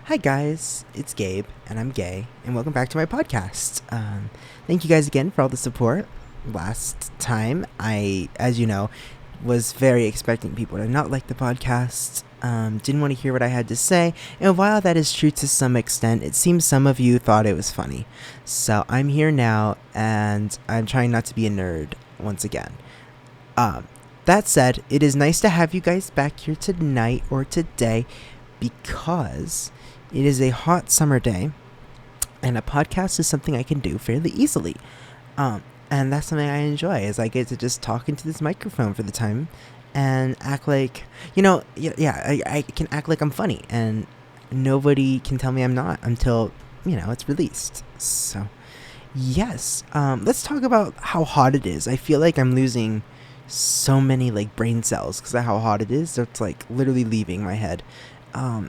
Hi guys, it's Gabe, and I'm gay, and welcome back to my podcast. Thank you guys again for all the support. Last time, as you know, was very expecting people to not like the podcast, didn't want to hear what I had to say, and while that is true to some extent, it seems some of you thought it was funny. So I'm here now, and I'm trying not to be a nerd once again. Um, that said, it is nice to have you guys back here tonight or today because it is a hot summer day, and a podcast is something I can do fairly easily. And that's something I enjoy, is I get to just talk into this microphone for the time and act like, I can act like I'm funny, and nobody can tell me I'm not until, it's released. So, yes, let's talk about how hot it is. I feel like I'm losing so many, like, brain cells because of how hot it is. So it's, like, literally leaving my head.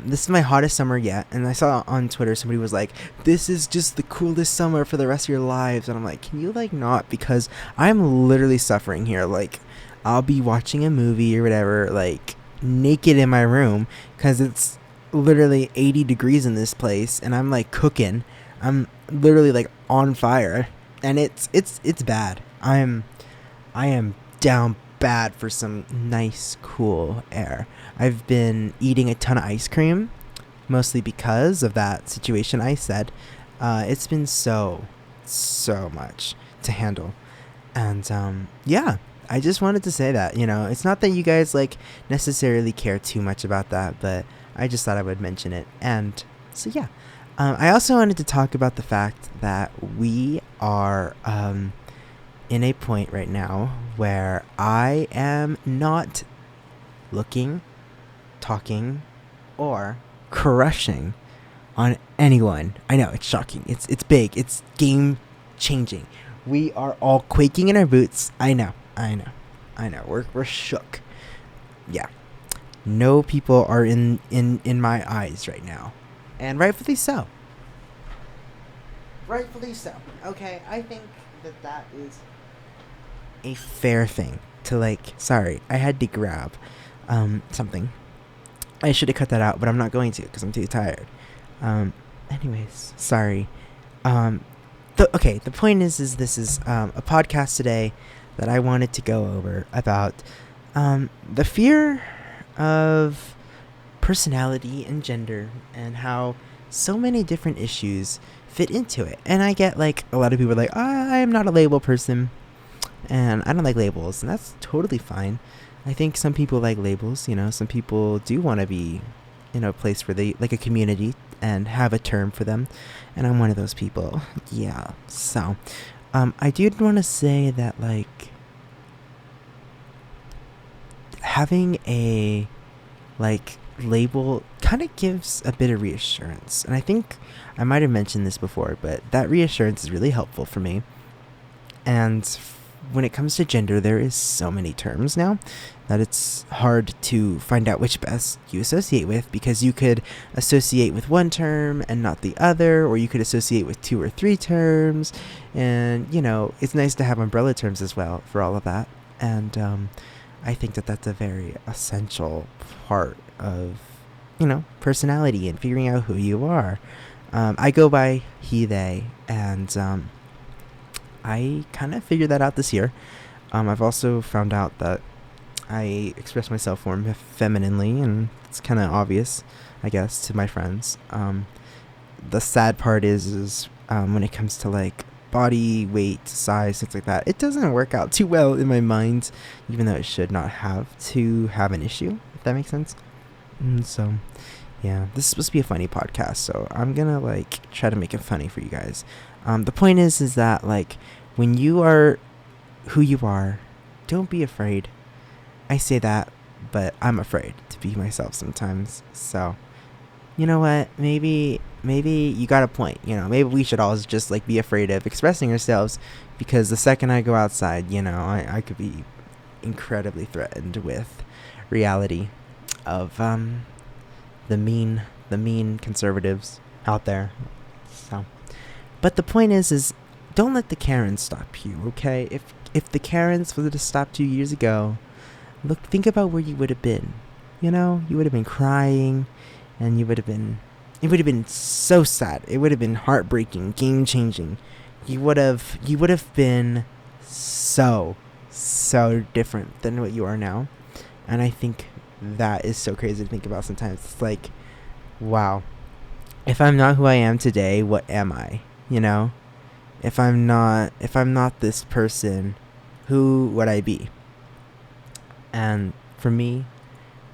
This is my hottest summer yet, and I saw on Twitter somebody was like, "This is just the coolest summer for the rest of your lives," and I'm like, "Can you like not?" Because I'm literally suffering here. Like, I'll be watching a movie or whatever, like naked in my room, because it's literally 80 degrees in this place, and I'm like cooking. I'm literally like on fire, and it's bad. I am down bad for some nice, cool air. I've been eating a ton of ice cream, mostly because of that situation I said. It's been so much to handle. And, yeah, I just wanted to say that, it's not that you guys, like, necessarily care too much about that, but I just thought I would mention it. And so, yeah. I also wanted to talk about the fact that we are, in a point right now where I am not looking, talking, or crushing on anyone. I know, it's shocking. It's big. It's game changing. We are all quaking in our boots. I know. We're shook. Yeah. No people are in my eyes right now. And rightfully so. Rightfully so. Okay, I think that is a fair thing to, like, sorry, I had to grab something. I should have cut that out, but I'm not going to because I'm too tired. Anyways, sorry. The point is this is a podcast today that I wanted to go over about the fear of personality and gender, and how so many different issues fit into it. And I get, like, a lot of people are like, I am not a label person, and I don't like labels, and that's totally fine. I think some people like labels. Some people do want to be in a place where they like a community and have a term for them, and I'm one of those people. Yeah. So, I do want to say that, like, having a, like, label kind of gives a bit of reassurance, and I think I might have mentioned this before, but that reassurance is really helpful for me. And when it comes to gender, there is so many terms now that it's hard to find out which best you associate with, because you could associate with one term and not the other, or you could associate with two or three terms. And, it's nice to have umbrella terms as well for all of that. And I think that that's a very essential part of, personality and figuring out who you are. I go by he, they, and I kind of figured that out this year. I've also found out that I express myself more femininely, and it's kind of obvious, I guess, to my friends. The sad part is when it comes to, like, body weight, size, things like that, it doesn't work out too well in my mind, even though it should not have to have an issue, if that makes sense. So, yeah, this is supposed to be a funny podcast, so I'm gonna, like, try to make it funny for you guys. The point is that, like, when you are who you are, don't be afraid. I say that, but I'm afraid to be myself sometimes. So, you know what? Maybe you got a point. Maybe we should all just, like, be afraid of expressing ourselves, because the second I go outside, I could be incredibly threatened with reality of the mean conservatives out there. So, but the point is don't let the Karens stop you, okay? If the Karens would have stopped you years ago, think about where you would have been. You would have been crying, and you would have been it would have been so sad. It would have been heartbreaking, game changing. You would have been so different than what you are now. And I think that is so crazy to think about sometimes. It's like, wow, if I'm not who I am today, what am I? You know? If I'm not this person, who would I be? And for me,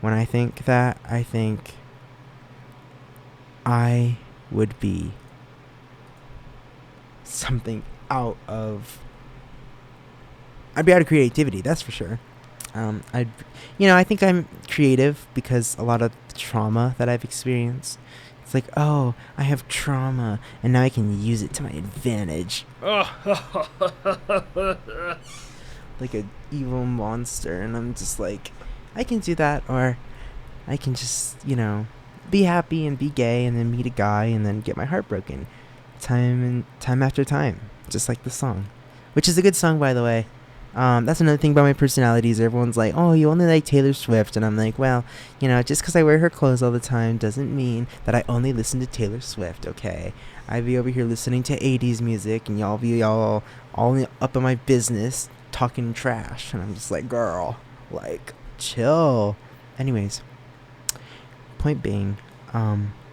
when I think that, I think I would be something out of I'd be out of creativity, that's for sure. I think I'm creative because a lot of the trauma that I've experienced. It's like, oh, I have trauma, and now I can use it to my advantage. Like a evil monster, and I'm just like, I can do that, or I can just, be happy and be gay, and then meet a guy, and then get my heart broken, time after time, just like the song, which is a good song, by the way. That's another thing about my personalities. Everyone's like, oh, you only like Taylor Swift. And I'm like, well, just because I wear her clothes all the time doesn't mean that I only listen to Taylor Swift, okay? I'd be over here listening to 80s music, and y'all be all up in my business talking trash. And I'm just like, girl, like, chill. Anyways, point being,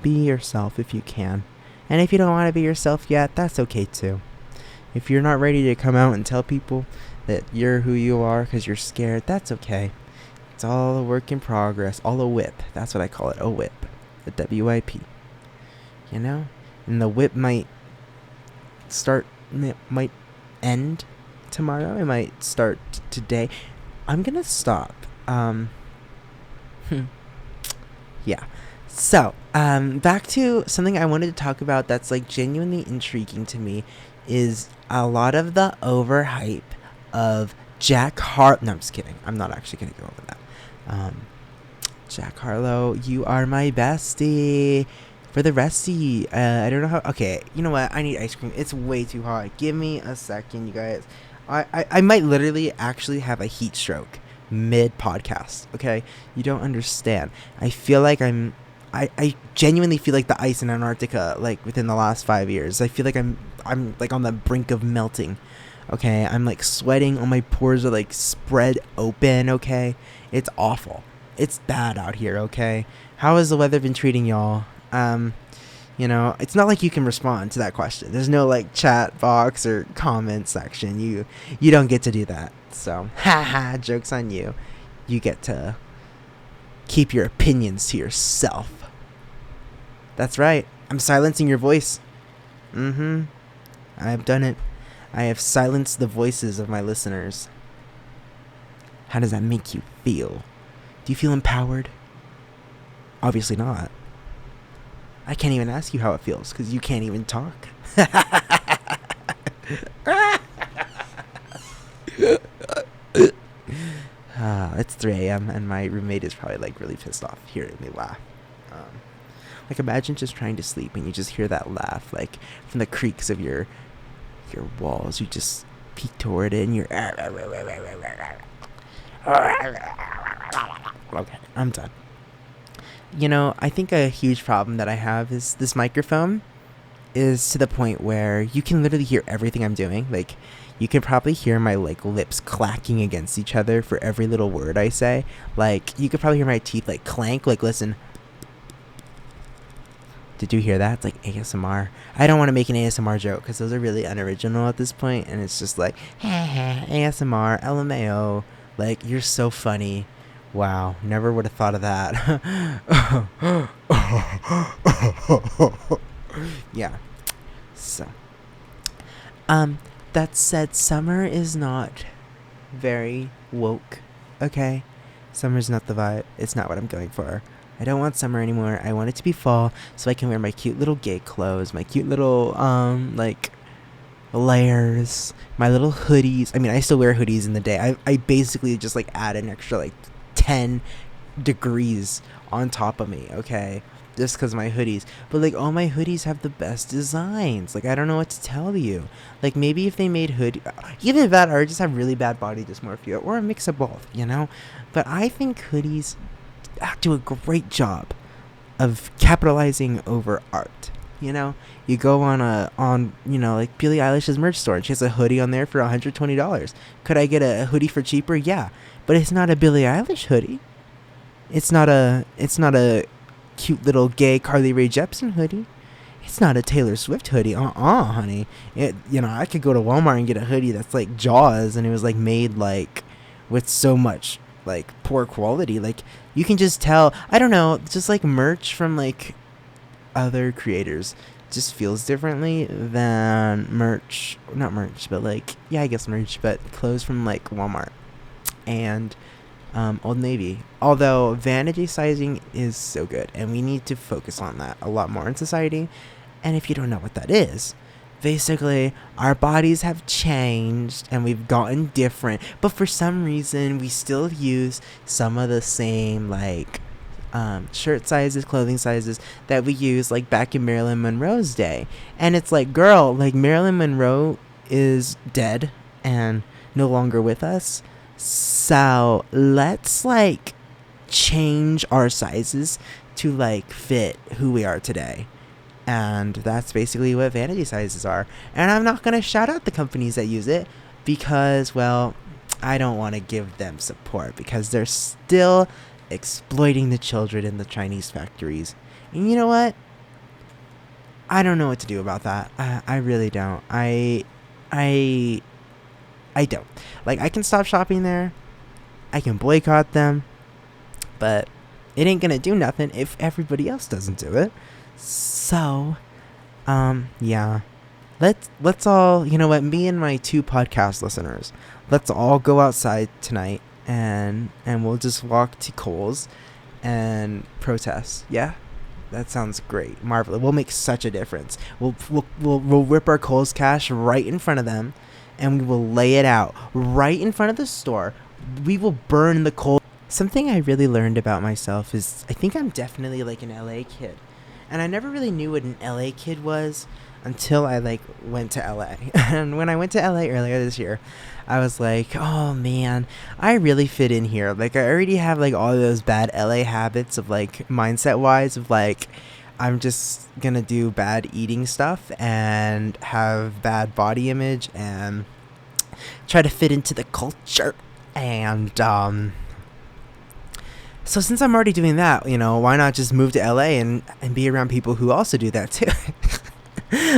be yourself if you can. And if you don't want to be yourself yet, that's okay too. If you're not ready to come out and tell people that you're who you are because you're scared, that's okay. It's all a work in progress, all a whip. That's what I call it, a whip. A WIP. And the whip might end tomorrow. It might start today. I'm gonna stop. Yeah. So, back to something I wanted to talk about that's like genuinely intriguing to me is a lot of the overhype of Jack Harlow. No, I'm just kidding. I'm not actually going to go over that. Jack Harlow, you are my bestie. For the resty, I don't know how. Okay, you know what? I need ice cream. It's way too hot. Give me a second, you guys. I might literally actually have a heat stroke mid podcast. Okay, you don't understand. I feel like I genuinely feel like the ice in Antarctica, like within the last 5 years. I feel like I'm like on the brink of melting. Okay, I'm like sweating. All my pores are like spread open. Okay, it's awful. It's bad out here. Okay, how has the weather been treating y'all? It's not like you can respond to that question. There's no like chat box or comment section. You don't get to do that. So, haha, joke's on you. You get to keep your opinions to yourself. That's right. I'm silencing your voice. I've done it. I have silenced the voices of my listeners. How does that make you feel? Do you feel empowered? Obviously not. I can't even ask you how it feels because you can't even talk. It's 3 a.m. and my roommate is probably like really pissed off hearing me laugh. Like imagine just trying to sleep and you just hear that laugh like from the creaks of your walls. You just peek toward it and you're okay, I'm done. I think a huge problem that I have is this microphone is to the point where you can literally hear everything I'm doing. Like you can probably hear my like lips clacking against each other for every little word I say. Like you could probably hear my teeth like clank. Like listen. Did you hear that? It's like ASMR. I don't want to make an ASMR joke because those are really unoriginal at this point, and it's just like ASMR, LMAO. Like you're so funny. Wow, never would have thought of that. Yeah. So, that said, summer is not very woke. Okay, summer's not the vibe. It's not what I'm going for. I don't want summer anymore. I want it to be fall so I can wear my cute little gay clothes, my cute little, like, layers, my little hoodies. I mean, I still wear hoodies in the day. I basically just, like, add an extra, like, 10 degrees on top of me, okay? Just because my hoodies. But, like, all my hoodies have the best designs. Like, I don't know what to tell you. Like, maybe if they made either that or I just have really bad body dysmorphia or a mix of both, But I think hoodies do a great job of capitalizing over art. You go on like Billie Eilish's merch store, and she has a hoodie on there for $120. Could I get a hoodie for cheaper? Yeah, but it's not a Billie Eilish hoodie. It's not a cute little gay Carly Rae Jepsen hoodie. It's not a Taylor Swift hoodie. Honey. I could go to Walmart and get a hoodie that's like Jaws, and it was like made like with so much like poor quality. Like, you can just tell. I don't know, just like merch from like other creators just feels differently than merch. Not merch, but like, yeah, I guess merch, but clothes from like Walmart and Old Navy. Although vanity sizing is so good, and we need to focus on that a lot more in society. And if you don't know what that is, basically our bodies have changed and we've gotten different, but for some reason we still use some of the same like shirt sizes, clothing sizes that we use like back in Marilyn Monroe's day. And it's like, girl, like Marilyn Monroe is dead and no longer with us. So let's like change our sizes to like fit who we are today. And that's basically what vanity sizes are. And I'm not going to shout out the companies that use it because, well, I don't want to give them support because they're still exploiting the children in the Chinese factories. And you know what? I don't know what to do about that. I really don't. I don't. Like, I can stop shopping there. I can boycott them. But it ain't gonna do nothing if everybody else doesn't do it. So, yeah. Let's all, you know what, me and my 2 podcast listeners, let's all go outside tonight and we'll just walk to Kohl's and protest. Yeah? That sounds great. Marvelous. We'll make such a difference. We'll rip our Kohl's cash right in front of them, and we will lay it out right in front of the store. We will burn the Kohl's. Something I really learned about myself is I think I'm definitely like an LA kid. And I never really knew what an LA kid was until I like went to LA. And when I went to LA earlier this year, I was like, oh man, I really fit in here. Like, I already have like all those bad LA habits of like mindset wise of like, I'm just gonna do bad eating stuff and have bad body image and try to fit into the culture. And so since I'm already doing that, why not just move to LA and be around people who also do that too?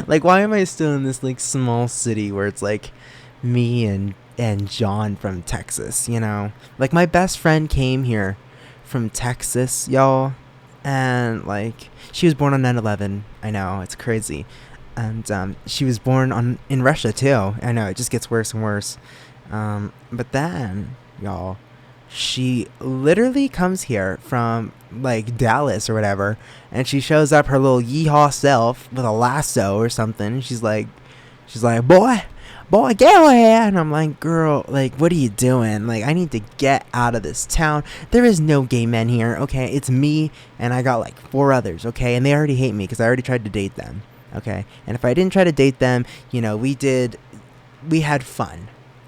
Like, why am I still in this like small city where it's like me and John from Texas, Like, my best friend came here from Texas, y'all, and like she was born on 9/11. I know, it's crazy. And she was born in Russia too. I know, it just gets worse and worse. But then, y'all, she literally comes here from like Dallas or whatever, and she shows up her little yeehaw self with a lasso or something. She's like, boy, get over here. And I'm like, girl, like, what are you doing? Like, I need to get out of this town. There is no gay men here, okay? It's me, and I got like 4 others, okay? And they already hate me because I already tried to date them, okay? And if I didn't try to date them, we had fun.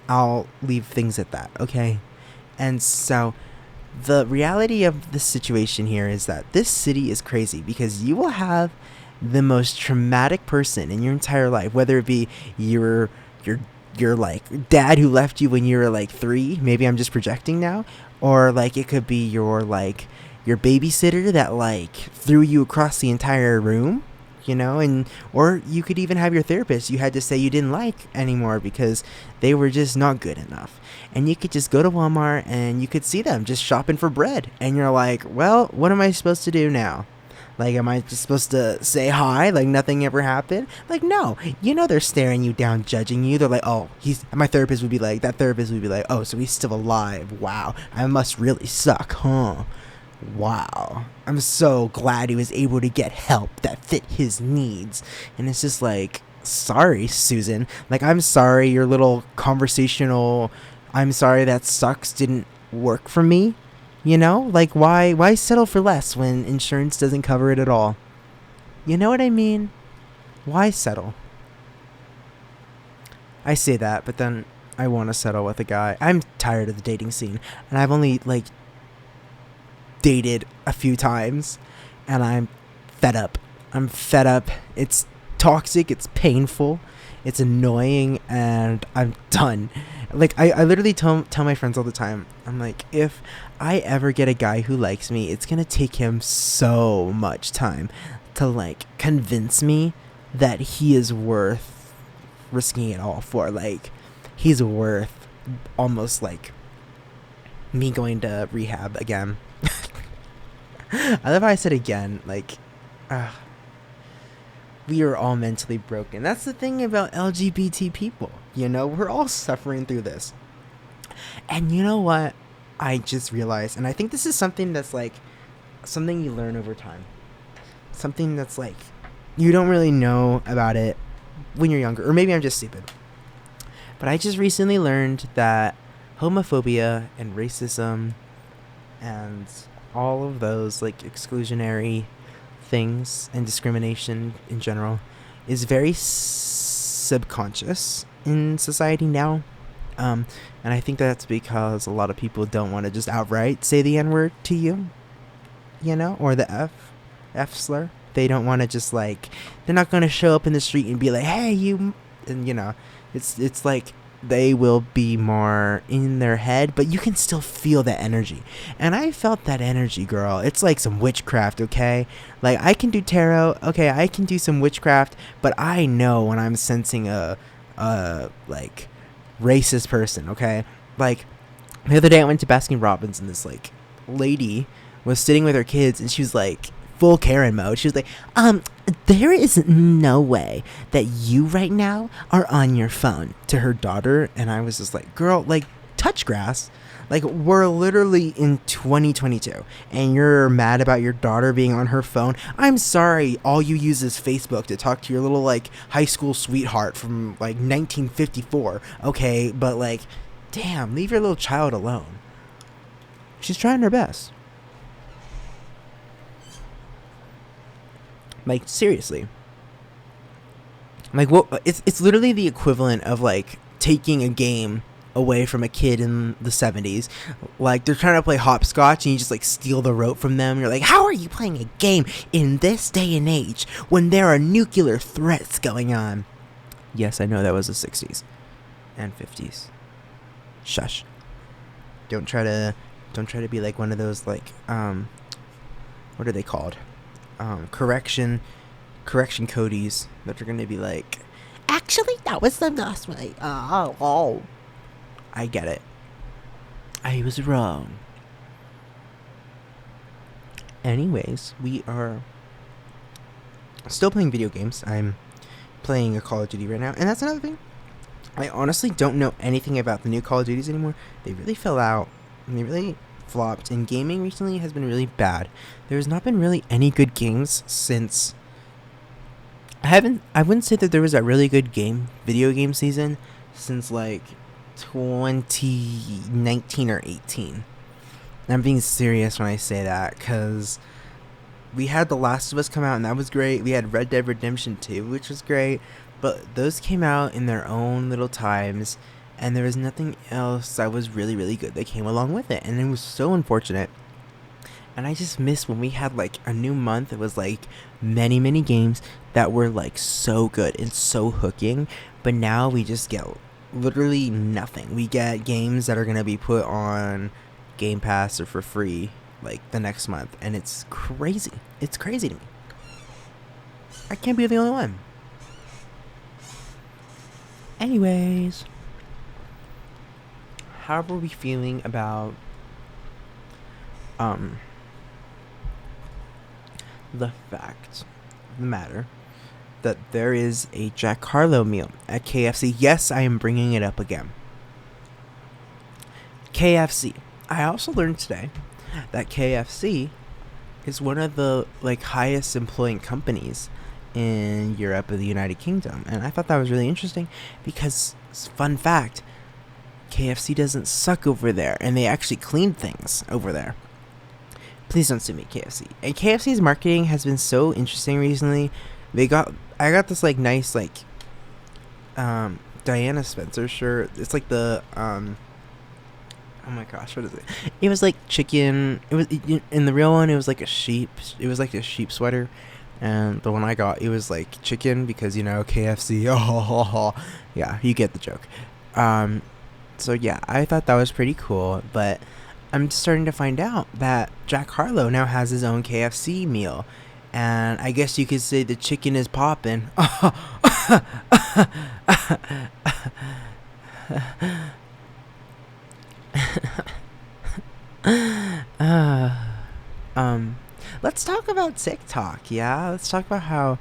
I'll leave things at that, okay? And so the reality of the situation here is that this city is crazy because you will have the most traumatic person in your entire life, whether it be your like dad who left you when you were like 3, maybe I'm just projecting now, or like it could be your babysitter that like threw you across the entire room, and or you could even have your therapist you had to say you didn't like anymore because they were just not good enough. And you could just go to Walmart and you could see them just shopping for bread, and you're like, well, what am I supposed to do now? Like, am I just supposed to say hi like nothing ever happened? Like, no, they're staring you down, judging you. They're like, oh, that therapist would be like, oh, so he's still alive. Wow, I must really suck, huh? Wow, I'm so glad he was able to get help that fit his needs. And it's just like, sorry, Susan. Like, I'm sorry your little conversational I'm sorry that sucks didn't work for me. Like, why settle for less when insurance doesn't cover it at all? You know what I mean? Why settle? I say that, but then I want to settle with a guy. I'm tired of the dating scene, and I've only like dated a few times and I'm fed up. I'm fed up. It's toxic. It's painful. It's annoying, and I'm done. Like, I literally tell my friends all the time, I'm like, if I ever get a guy who likes me, it's gonna take him so much time to, like, convince me that he is worth risking it all for. Like, he's worth almost, like, me going to rehab again. I love how I said again. Like, we are all mentally broken. That's the thing about LGBT people. You know, we're all suffering through this. And you know what? I just realized, and I think this is something that's like something you learn over time. Something that's like you don't really know about it when you're younger. Or maybe I'm just stupid. But I just recently learned that homophobia and racism and all of those like exclusionary things and discrimination in general is very subconscious in society now. And I think that's because a lot of people don't want to just outright say the N-word to you, you know, or the F slur. They don't want to just like, they're not going to show up in the street and be like, hey, you, and you know, it's like they will be more in their head, but you can still feel that energy. And I felt that energy, girl. It's like some witchcraft, okay? Like, I can do tarot, okay, I can do some witchcraft, but I know when I'm sensing a like, racist person, okay? Like, the other day I went to Baskin Robbins, and this, like, lady was sitting with her kids, and she was, like, full Karen mode. She was like, there is no way that you right now are on your phone, to her daughter. And I was just like, girl, like, touch grass. Like, we're literally in 2022 and you're mad about your daughter being on her phone. I'm sorry, all you use is Facebook to talk to your little, like, high school sweetheart from, like, 1954. Okay, but, like, damn, leave your little child alone. She's trying her best. Like, seriously. Like, what? It's literally the equivalent of, like, taking a game away from a kid in the 70s. Like, they're trying to play hopscotch, and you just, like, steal the rope from them. You're like, how are you playing a game in this day and age when there are nuclear threats going on? Yes, I know that was the 60s and 50s. Shush. Don't try to be like one of those, like, what are they called? Correction codies that are gonna be like, actually, that was the last way. Oh. I get it. I was wrong. Anyways, we are still playing video games. I'm playing a Call of Duty right now, and that's another thing. I honestly don't know anything about the new Call of Duties anymore. They really fell out, and they really flopped, and gaming recently has been really bad. There's not been really any good games since I wouldn't say that there was a really good video game season since like 2019 or 18. I'm being serious when I say that, because we had The Last of Us come out, and that was great. We had Red Dead Redemption 2, which was great, but those came out in their own little times, and there was nothing else that was really, really good that came along with it, and it was so unfortunate. And I just miss when we had, like, a new month. It was, like, many, many games that were, like, so good and so hooking, but now we just get literally nothing. We get games that are going to be put on Game Pass or for free, like, the next month, and it's crazy. It's crazy to me. I can't be the only one. Anyways, how are we feeling about the fact of the matter that there is a Jack Harlow meal at KFC? Yes, I am bringing it up again. KFC. I also learned today that KFC is one of the, like, highest employing companies in Europe and the United Kingdom, and I thought that was really interesting because, fun fact, KFC doesn't suck over there, and they actually clean things over there. Please don't sue me, KFC. And KFC's marketing has been so interesting recently. I got this, like, nice, like, Diana Spencer shirt. It's like the Oh my gosh, what is it? It was like chicken. It was in the real one. It was like a sheep. It was like a sheep sweater, and the one I got, it was like chicken because KFC. Oh, yeah, you get the joke. Um, so yeah, I thought that was pretty cool. But I'm starting to find out that Jack Harlow now has his own KFC meal, and I guess you could say the chicken is popping. uh, um, let's talk about TikTok. Yeah, let's talk about how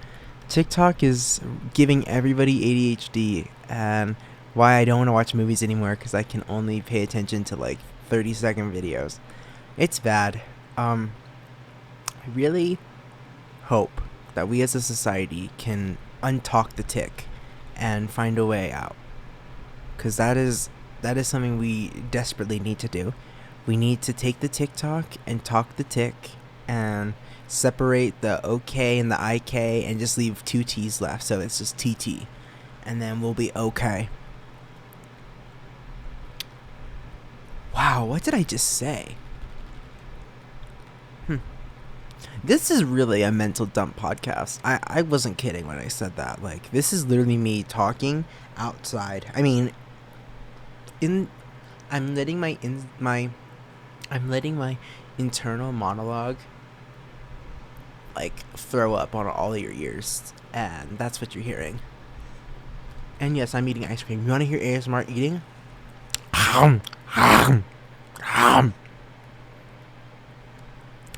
TikTok is giving everybody ADHD and why I don't want to watch movies anymore because I can only pay attention to like 30-second videos. It's bad. I really hope that we as a society can untalk the tick and find a way out, because that is something we desperately need to do. We need to take the TikTok and talk the tick and separate the OK and the IK and just leave two T's left, so it's just TT, and then we'll be okay. Wow, what did I just say? This is really a mental dump podcast. I wasn't kidding when I said that. Like, this is literally me talking outside. I mean, I'm letting my internal monologue like throw up on all of your ears, and that's what you're hearing. And yes, I'm eating ice cream. You want to hear ASMR eating?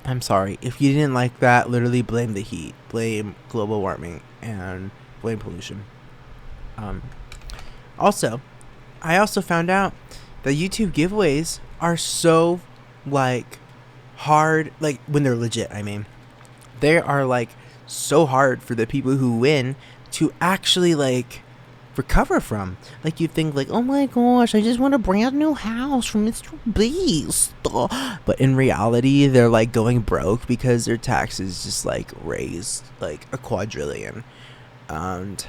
I'm sorry. If you didn't like that, literally blame the heat, blame global warming, and blame pollution. Also, I also found out that YouTube giveaways are so, like, hard, like, when they're legit, I mean. They are, like, so hard for the people who win to actually, like, recover from. Like, you think, like, oh my gosh, I just want a brand new house from Mr. Beast. But in reality, they're, like, going broke because their taxes just, like, raised, like, a quadrillion. And,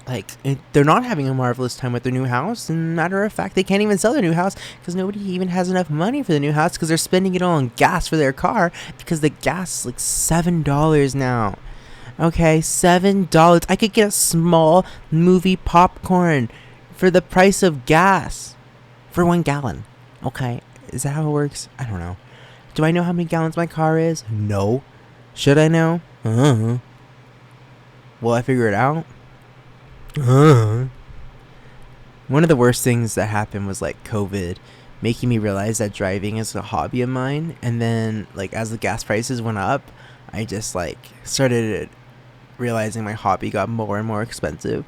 like, they're not having a marvelous time with their new house. And matter of fact, they can't even sell their new house because nobody even has enough money for the new house because they're spending it all on gas for their car because the gas is, like, $7 now. Okay, $7. I could get a small movie popcorn for the price of gas for 1 gallon. Okay, is that how it works? I don't know. Do I know how many gallons my car is? No. Should I know? Will I figure it out? One of the worst things that happened was like COVID making me realize that driving is a hobby of mine. And then, like, as the gas prices went up, I just, like, started realizing my hobby got more and more expensive.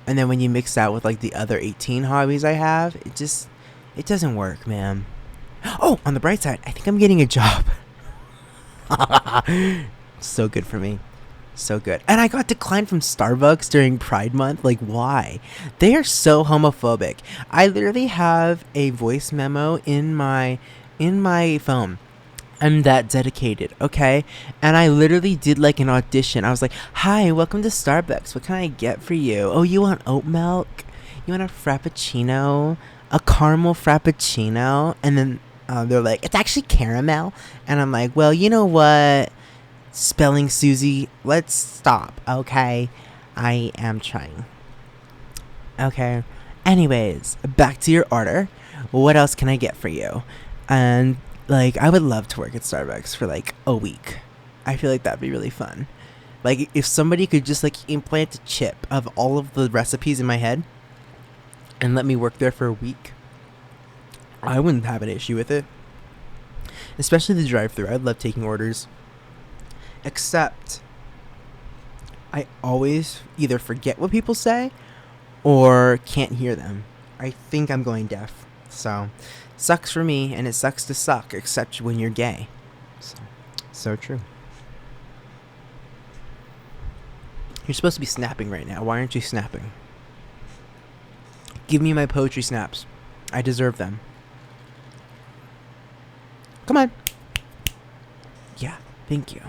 And then when you mix that with, like, the other 18 hobbies I have, it doesn't work, man. Oh, on the bright side, I think I'm getting a job. So good for me. So good. And I got declined from Starbucks during Pride Month. Like, why? They are so homophobic. I literally have a voice memo in my phone. I'm that dedicated, okay? And I literally did, like, an audition. I was like, hi, welcome to Starbucks. What can I get for you? Oh, you want oat milk? You want a frappuccino? A caramel frappuccino? And then they're like, it's actually caramel. And I'm like, well, you know what? Spelling Susie, let's stop, okay? I am trying. Okay. Anyways, back to your order. What else can I get for you? And, like, I would love to work at Starbucks for, like, a week. I feel like that'd be really fun. Like, if somebody could just, like, implant a chip of all of the recipes in my head and let me work there for a week, I wouldn't have an issue with it. Especially the drive-thru. I'd love taking orders. Except, I always either forget what people say or can't hear them. I think I'm going deaf. So, sucks for me, and it sucks to suck, except when you're gay. So true. You're supposed to be snapping right now. Why aren't you snapping? Give me my poetry snaps. I deserve them. Come on. Yeah, thank you.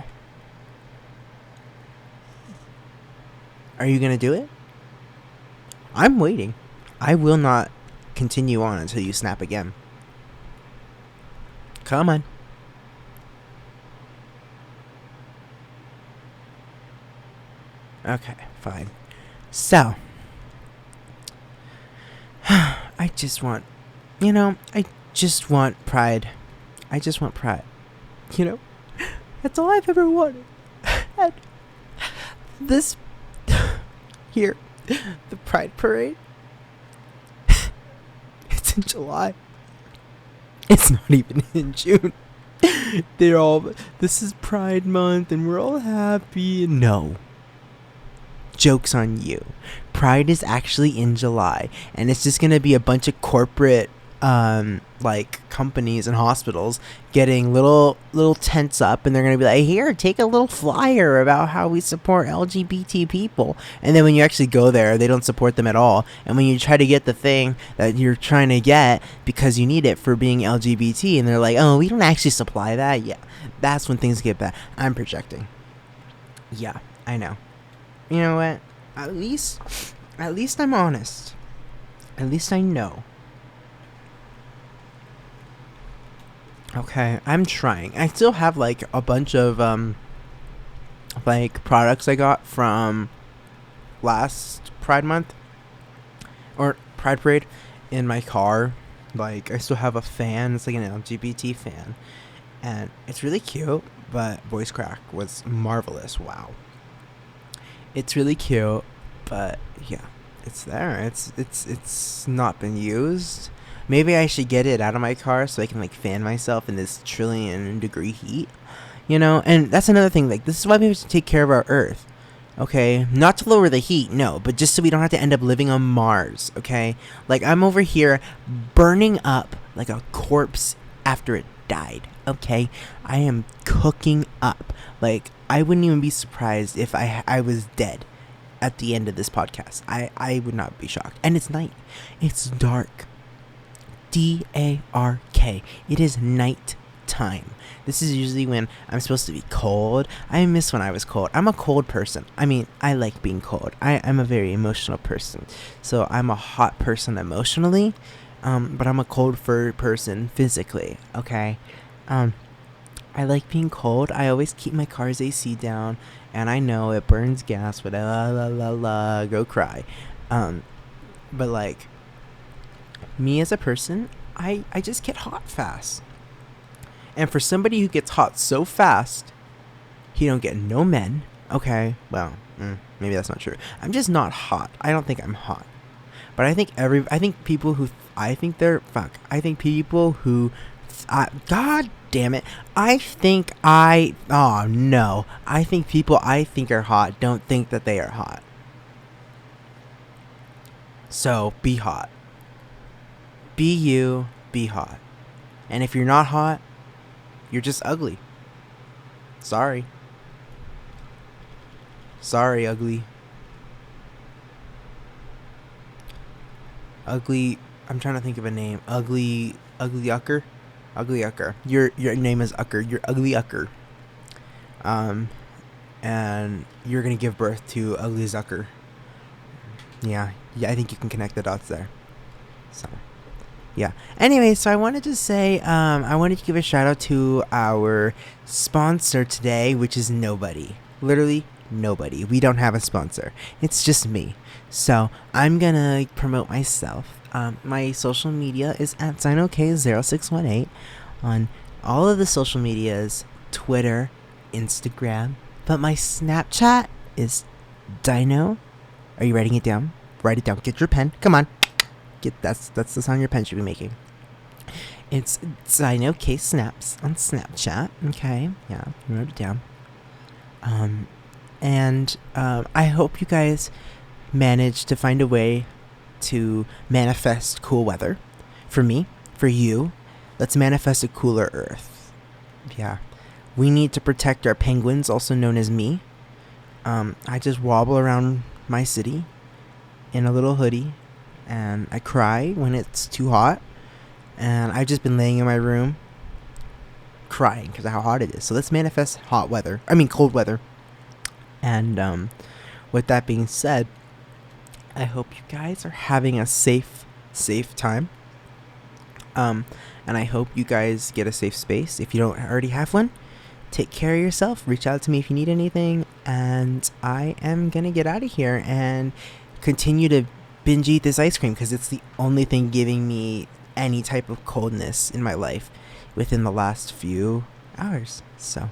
Are you going to do it? I'm waiting. I will not continue on until you snap again. Come on. Okay, fine. So, I just want, I just want pride. I just want pride. That's all I've ever wanted. And this, here, the Pride Parade, it's in July. It's not even in June. This is Pride Month and we're all happy. No. Joke's on you. Pride is actually in July, and it's just gonna be a bunch of corporate companies and hospitals getting little tents up, and they're gonna be like, here, take a little flyer about how we support LGBT people. And then when you actually go there, they don't support them at all. And when you try to get the thing that you're trying to get because you need it for being LGBT, and they're like, oh, we don't actually supply that. Yeah, that's when things get bad. I'm projecting. Yeah, I know. You know what? At least I'm honest. At least I know. Okay, I'm trying. I still have a bunch of products I got from last Pride Month or Pride Parade in my car. I still have a fan. It's like an LGBT fan, and it's really cute. But voice crack was marvelous. Wow. It's really cute, but yeah, it's there. It's not been used. Maybe I should get it out of my car so I can fan myself in this trillion degree heat, And that's another thing. This is why we have to take care of our Earth, okay? Not to lower the heat, no, but just so we don't have to end up living on Mars, okay? I'm over here burning up like a corpse after it died, okay? I am cooking up. I wouldn't even be surprised if I was dead at the end of this podcast. I would not be shocked. And it's night. It's dark. D-A-R-K. It is night time. This is usually when I'm supposed to be cold. I miss when I was cold. I'm a cold person. I mean, I like being cold. I'm a very emotional person. So I'm a hot person emotionally, but I'm a cold person physically, okay? I like being cold. I always keep my car's AC down, and I know it burns gas, but go cry. But me as a person, I just get hot fast. And for somebody who gets hot so fast, he don't get no men. Okay, well, maybe that's not true. I'm just not hot. I don't think I'm hot. But I think people who God damn it. I think people I think are hot don't think that they are hot. So, be hot. Be you, be hot. And if you're not hot, you're just ugly. Sorry. Sorry, ugly. Ugly, I'm trying to think of a name. Ugly Ucker? Ugly Ucker. Your name is Ucker. You're Ugly Ucker. And you're gonna give birth to Ugly Zucker. Yeah, I think you can connect the dots there. So, yeah. Anyway, so I wanted to say, I wanted to give a shout out to our sponsor today, which is nobody. Literally nobody. We don't have a sponsor. It's just me. So I'm gonna promote myself. My social media is at SinoK0618 on all of the social medias, Twitter, Instagram, but my Snapchat is Dino. Are you writing it down? Write it down. Get your pen. Come on. That's the sound your pen should be making. It's Dino K Snaps on Snapchat. Okay, yeah, wrote it down. And I hope you guys manage to find a way to manifest cool weather. For me, for you, let's manifest a cooler Earth. Yeah, we need to protect our penguins, also known as me. I just wobble around my city in a little hoodie, and I cry when it's too hot. And I've just been laying in my room crying because of how hot it is. So let's manifest cold weather. And with that being said, I hope you guys are having a safe time. And I hope you guys get a safe space. If you don't already have one, take care of yourself. Reach out to me if you need anything. And I am going to get out of here and continue to binge eat this ice cream because it's the only thing giving me any type of coldness in my life within the last few hours. So